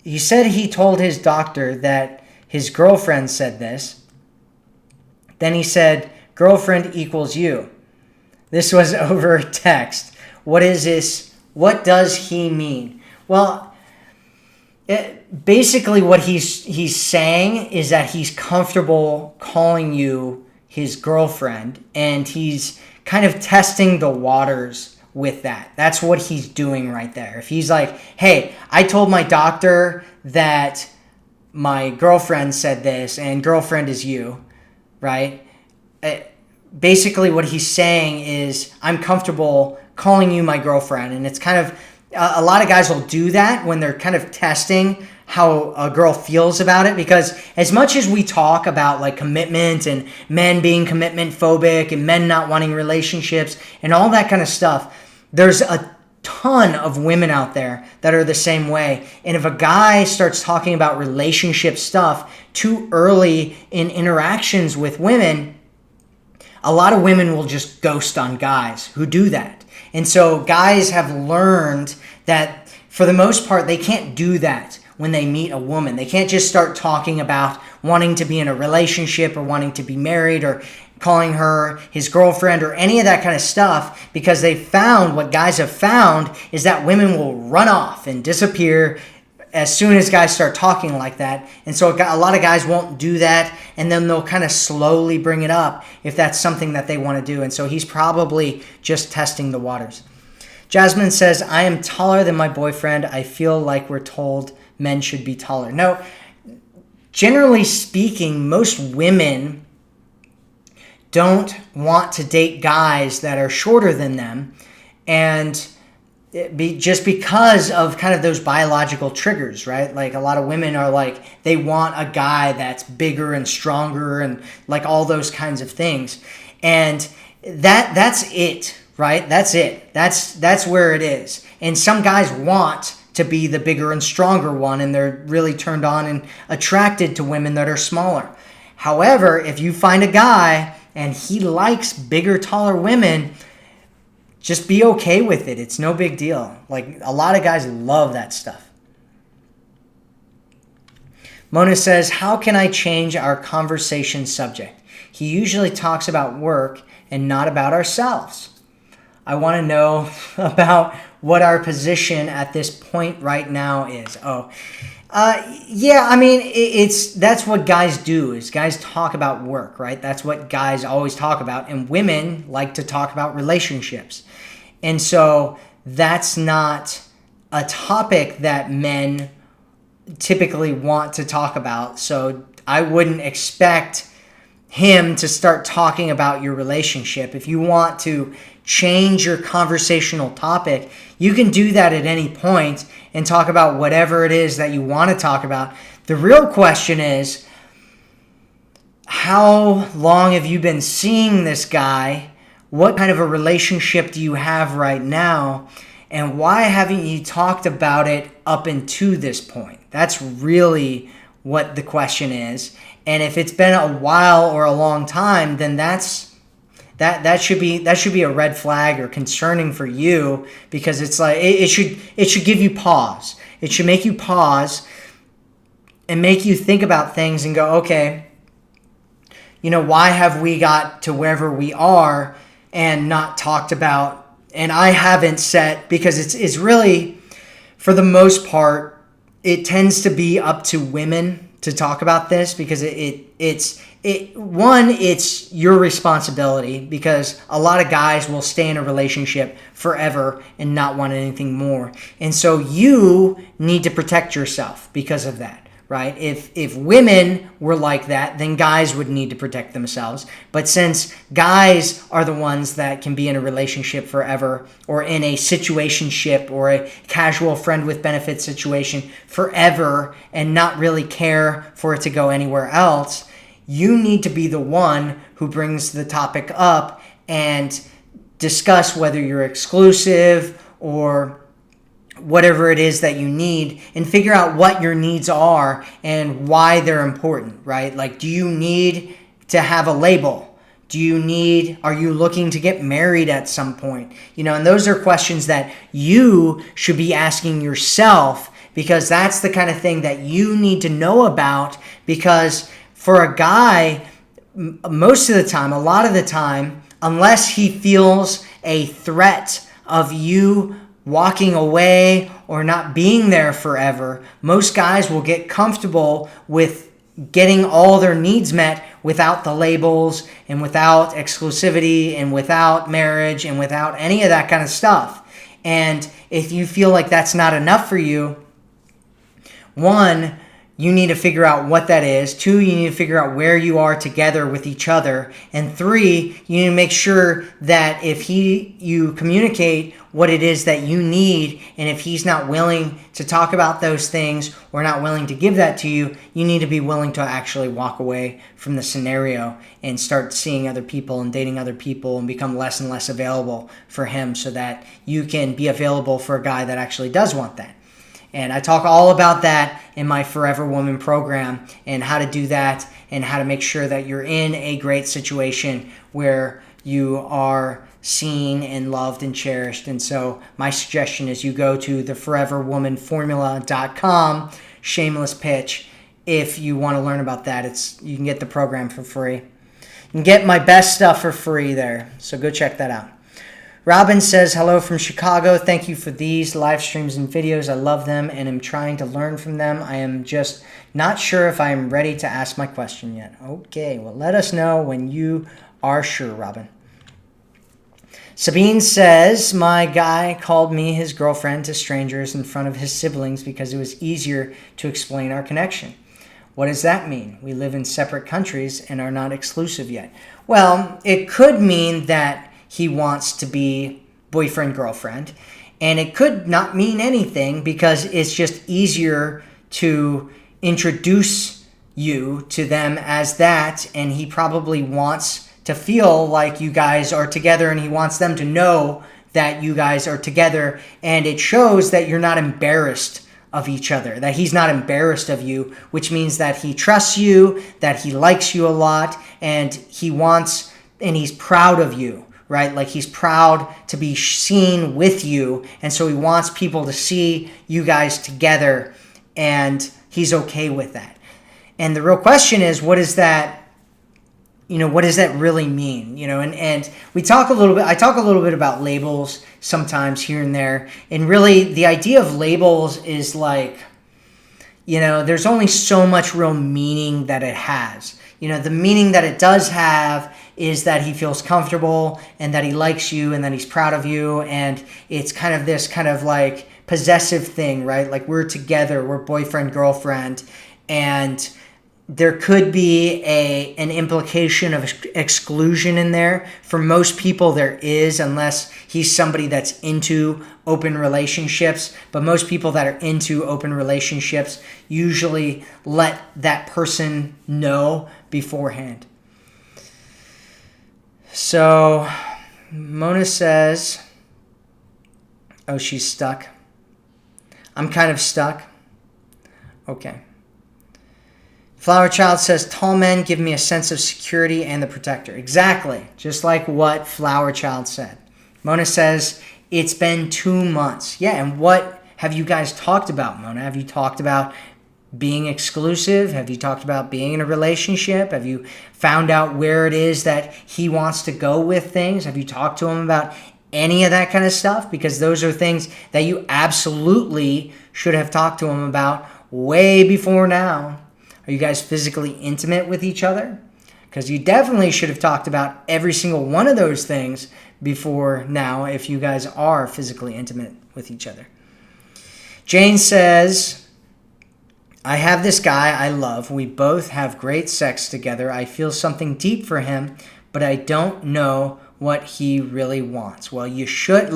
He said he told his doctor that his girlfriend said this. Then he said, girlfriend equals you. This was over text. What is this? What does he mean? Well, basically what he's saying is that he's comfortable calling you his girlfriend, and he's kind of testing the waters with that. That's what he's doing right there. If he's like, hey, I told my doctor that my girlfriend said this, and girlfriend is you, right? Basically what he's saying is, I'm comfortable calling you my girlfriend. And it's kind of, a lot of guys will do that when they're kind of testing how a girl feels about it, because as much as we talk about like commitment and men being commitment phobic and men not wanting relationships and all that kind of stuff, there's a ton of women out there that are the same way. And if a guy starts talking about relationship stuff too early in interactions with women, a lot of women will just ghost on guys who do that. And so guys have learned that for the most part, they can't do that when they meet a woman. They can't just start talking about wanting to be in a relationship or wanting to be married or calling her his girlfriend or any of that kind of stuff, because they found, what guys have found is that women will run off and disappear as soon as guys start talking like that. And so a lot of guys won't do that, and then they'll kind of slowly bring it up if that's something that they want to do. And so he's probably just testing the waters. Jasmine says, I am taller than my boyfriend. I feel like we're told men should be taller. No, generally speaking, most women don't want to date guys that are shorter than them, and just because of kind of those biological triggers, right? Like a lot of women are like, they want a guy that's bigger and stronger and like all those kinds of things. And that's it, right? That's it. That's where it is. And some guys want to be the bigger and stronger one, and they're really turned on and attracted to women that are smaller. However, if you find a guy and he likes bigger, taller women, just be okay with it. It's no big deal. Like, a lot of guys love that stuff. Mona says, how can I change our conversation subject? He usually talks about work and not about ourselves. I want to know about what our position at this point right now is. Yeah, I mean, that's what guys do, is guys talk about work, right? That's what guys always talk about. And women like to talk about relationships. And so that's not a topic that men typically want to talk about. So I wouldn't expect him to start talking about your relationship. If you want to change your conversational topic, you can do that at any point and talk about whatever it is that you want to talk about. The real question is, how long have you been seeing this guy? What kind of a relationship do you have right now? And why haven't you talked about it up until this point? That's really what the question is. And if it's been a while or a long time, then that should be a red flag or concerning for you, because it's like it should give you pause. It should make you pause and make you think about things and go, okay, why have we got to wherever we are and not talked about? And I haven't set, because it's really, for the most part, it tends to be up to women to talk about this, because it's your responsibility, because a lot of guys will stay in a relationship forever and not want anything more. And so you need to protect yourself because of that, right? If women were like that, then guys would need to protect themselves. But since guys are the ones that can be in a relationship forever, or in a situationship or a casual friend with benefits situation forever, and not really care for it to go anywhere else, you need to be the one who brings the topic up and discuss whether you're exclusive or whatever it is that you need, and figure out what your needs are and why they're important, right? Like, do you need to have a label? Are you looking to get married at some point? And those are questions that you should be asking yourself, because that's the kind of thing that you need to know about. Because for a guy, most of the time, a lot of the time, unless he feels a threat of you walking away or not being there forever, most guys will get comfortable with getting all their needs met without the labels and without exclusivity and without marriage and without any of that kind of stuff. And if you feel like that's not enough for you, one, you need to figure out what that is. Two, you need to figure out where you are together with each other. And three, you need to make sure that if you communicate what it is that you need, and if he's not willing to talk about those things or not willing to give that to you, you need to be willing to actually walk away from the scenario and start seeing other people and dating other people and become less and less available for him, so that you can be available for a guy that actually does want that. And I talk all about that in my Forever Woman program, and how to do that and how to make sure that you're in a great situation where you are seen and loved and cherished. And so my suggestion is you go to theforeverwomanformula.com, shameless pitch, if you want to learn about that. You can get the program for free. You can get my best stuff for free there. So go check that out. Robin says, hello from Chicago. Thank you for these live streams and videos. I love them and am trying to learn from them. I am just not sure if I am ready to ask my question yet. Okay, well, let us know when you are sure, Robin. Sabine says, my guy called me his girlfriend to strangers in front of his siblings because it was easier to explain our connection. What does that mean? We live in separate countries and are not exclusive yet. Well, it could mean that he wants to be boyfriend-girlfriend, and it could not mean anything, because it's just easier to introduce you to them as that, and he probably wants to feel like you guys are together, and he wants them to know that you guys are together, and it shows that you're not embarrassed of each other, that he's not embarrassed of you, which means that he trusts you, that he likes you a lot, and he's proud of you, right? Like he's proud to be seen with you, and so he wants people to see you guys together, and he's okay with that. And the real question is, what does that really mean? And I talk a little bit about labels sometimes here and there. And really the idea of labels is like, there's only so much real meaning that it has. The meaning that it does have is that he feels comfortable and that he likes you and that he's proud of you. And it's kind of this kind of like possessive thing, right? Like we're together, we're boyfriend, girlfriend, and there could be an implication of exclusion in there. For most people, there is, unless he's somebody that's into open relationships. But most people that are into open relationships usually let that person know beforehand. So Mona says, oh, she's stuck. I'm kind of stuck. Okay. Flower Child says, tall men give me a sense of security and the protector. Exactly. Just like what Flower Child said. Mona says, it's been 2 months. Yeah, and what have you guys talked about, Mona? Have you talked about being exclusive? Have you talked about being in a relationship? Have you found out where it is that he wants to go with things? Have you talked to him about any of that kind of stuff? Because those are things that you absolutely should have talked to him about way before now. Are you guys physically intimate with each other? Because you definitely should have talked about every single one of those things before now if you guys are physically intimate with each other. Jane says, I have this guy I love. We both have great sex together. I feel something deep for him, but I don't know what he really wants. Well, you should.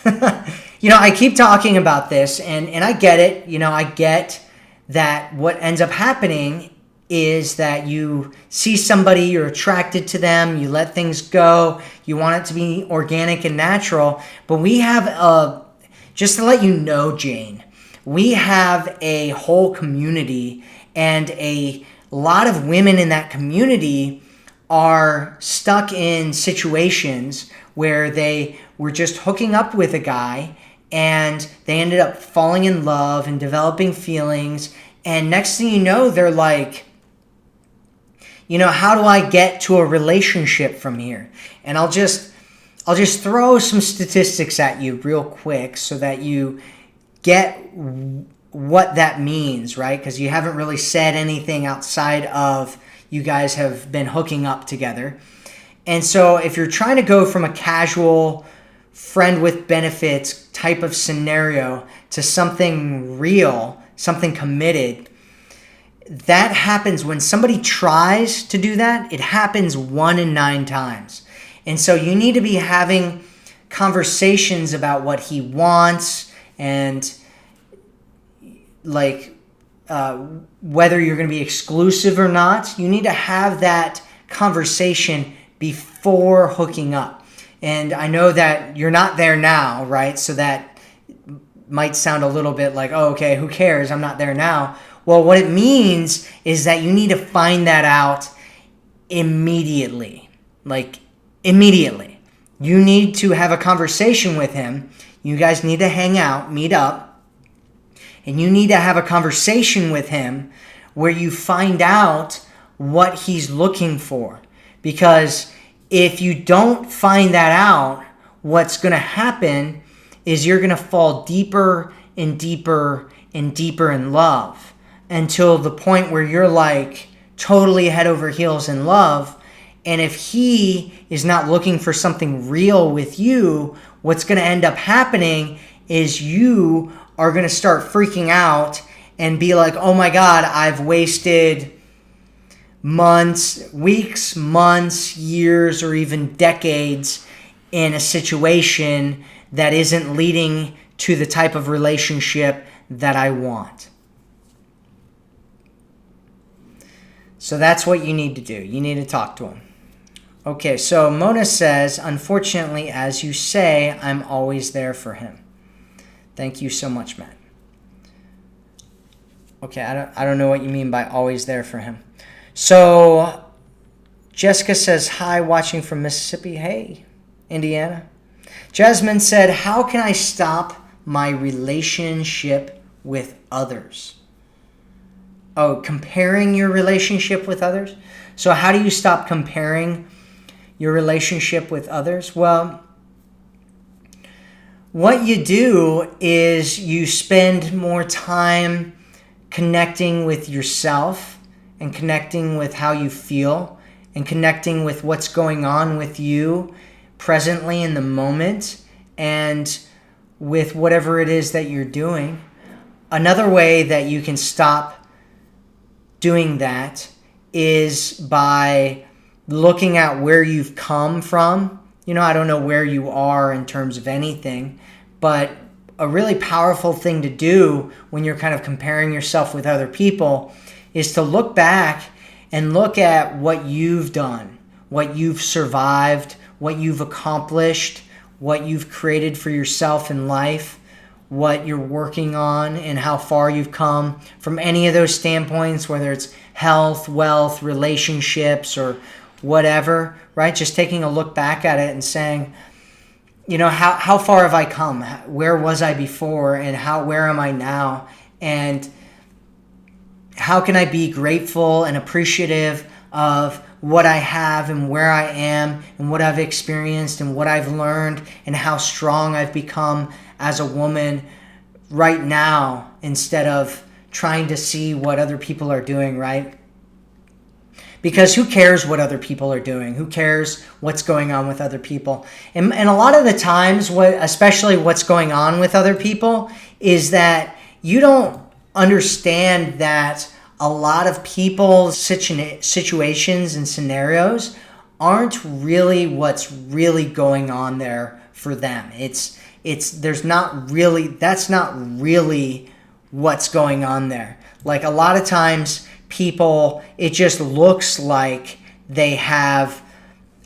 I keep talking about this, and I get it. I get that what ends up happening is that you see somebody, you're attracted to them, you let things go, you want it to be organic and natural. But we have just to let you know, Jane, we have a whole community, and a lot of women in that community are stuck in situations where they were just hooking up with a guy and they ended up falling in love and developing feelings. And next thing you know, they're like, how do I get to a relationship from here? And I'll just throw some statistics at you real quick so that you get what that means, right? Because you haven't really said anything outside of you guys have been hooking up together. And so if you're trying to go from a casual friend with benefits type of scenario to something real, something committed, that happens when somebody tries to do that. It happens 1 in 9 times. And so you need to be having conversations about what he wants and whether you're going to be exclusive or not. You need to have that conversation before hooking up. And I know that you're not there now, right? So that might sound a little bit like, oh, okay, who cares? I'm not there now. Well, what it means is that you need to find that out immediately. Immediately. You need to have a conversation with him. You guys need to hang out, meet up, and you need to have a conversation with him where you find out what he's looking for. Because if you don't find that out, what's going to happen is you're going to fall deeper and deeper and deeper in love until the point where you're like totally head over heels in love. And if he is not looking for something real with you, what's going to end up happening is you are going to start freaking out and be like, oh my God, I've wasted months, weeks, months, years, or even decades in a situation that isn't leading to the type of relationship that I want. So that's what you need to do. You need to talk to him. Okay, so Mona says, unfortunately, as you say, I'm always there for him. Thank you so much, Matt. Okay, I don't know what you mean by always there for him. So Jessica says, hi, watching from Mississippi. Hey, Indiana. Jasmine said, how can I stop my relationship with others? Oh, comparing your relationship with others? So how do you stop comparing your relationship with others? Well, what you do is you spend more time connecting with yourself and connecting with how you feel and connecting with what's going on with you presently in the moment and with whatever it is that you're doing. Another way that you can stop doing that is by looking at where you've come from. You know, I don't know where you are in terms of anything, but a really powerful thing to do when you're kind of comparing yourself with other people is to look back and look at what you've done, what you've survived, what you've accomplished, what you've created for yourself in life, what you're working on, and how far you've come from any of those standpoints, whether it's health, wealth, relationships, or whatever, right? Just taking a look back at it and saying, you know, how far have I come? Where was I before, and where am I now? And how can I be grateful and appreciative of what I have and where I am and what I've experienced and what I've learned and how strong I've become as a woman right now, instead of trying to see what other people are doing, right? Because who cares what other people are doing? Who cares what's going on with other people? And a lot of the times, especially what's going on with other people, is that you don't understand that a lot of people's situations and scenarios aren't really what's really going on there for them. That's not really what's going on there. Like, a lot of times people, it just looks like they have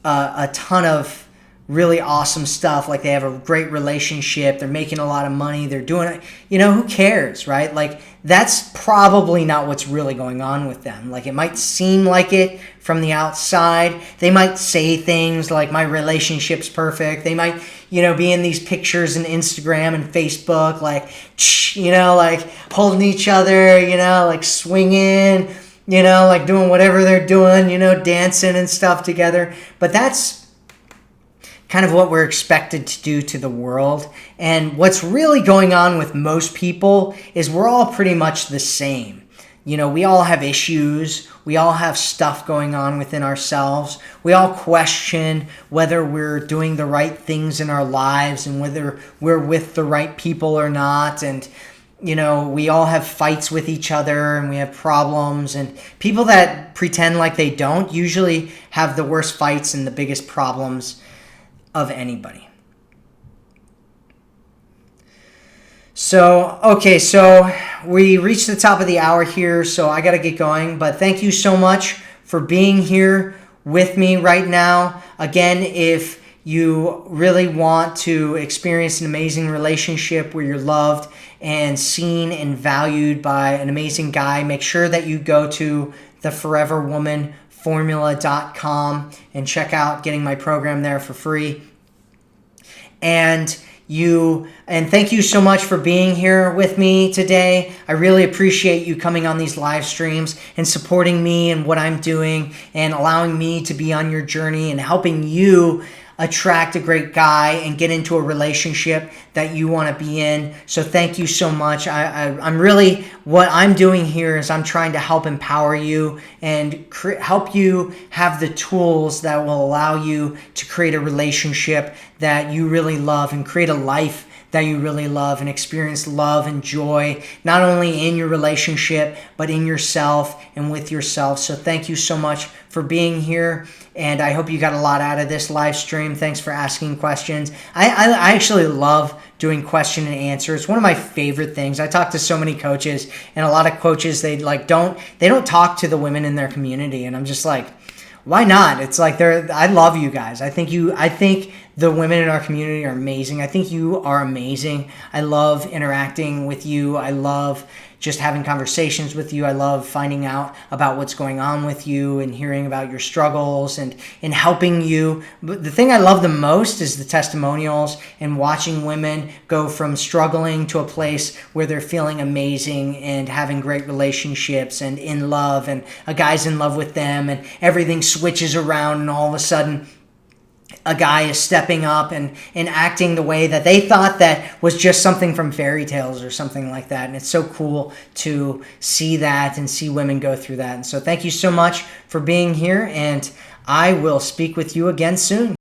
a ton of really awesome stuff. Like, they have a great relationship, they're making a lot of money, they're doing it. You know, who cares, right? Like, that's probably not what's really going on with them. Like, it might seem like it from the outside. They might say things like, my relationship's perfect. They might, you know, be in these pictures in Instagram and Facebook, like, you know, like holding each other, you know, like swinging, you know, like doing whatever they're doing, you know, dancing and stuff together. But that's kind of what we're expected to do to the world. And what's really going on with most people is we're all pretty much the same. You know, we all have issues. We all have stuff going on within ourselves. We all question whether we're doing the right things in our lives and whether we're with the right people or not. And, you know, we all have fights with each other and we have problems. And people that pretend like they don't usually have the worst fights and the biggest problems of anybody. So, okay, so we reached the top of the hour here, so I got to get going. But thank you so much for being here with me right now. Again, if you really want to experience an amazing relationship where you're loved and seen and valued by an amazing guy, make sure that you go to theforeverwomanformula.com and check out getting my program there for free. And thank you so much for being here with me today. I really appreciate you coming on these live streams and supporting me and what I'm doing and allowing me to be on your journey and helping you attract a great guy and get into a relationship that you want to be in. So thank you so much. I'm really, what I'm doing here is I'm trying to help empower you and help you have the tools that will allow you to create a relationship that you really love and create a life that you really love and experience love and joy, not only in your relationship, but in yourself and with yourself. So thank you so much for being here. And I hope you got a lot out of this live stream. Thanks for asking questions. I actually love doing question and answer. It's one of my favorite things. I talk to so many coaches, and a lot of coaches, they don't talk to the women in their community. And I'm just like, why not? It's like I love you guys. I think the women in our community are amazing. I think you are amazing. I love interacting with you. I love just having conversations with you. I love finding out about what's going on with you and hearing about your struggles and helping you. But the thing I love the most is the testimonials and watching women go from struggling to a place where they're feeling amazing and having great relationships and in love, and a guy's in love with them and everything switches around and all of a sudden a guy is stepping up and acting the way that they thought that was just something from fairy tales or something like that. And it's so cool to see that and see women go through that. And so thank you so much for being here, and I will speak with you again soon.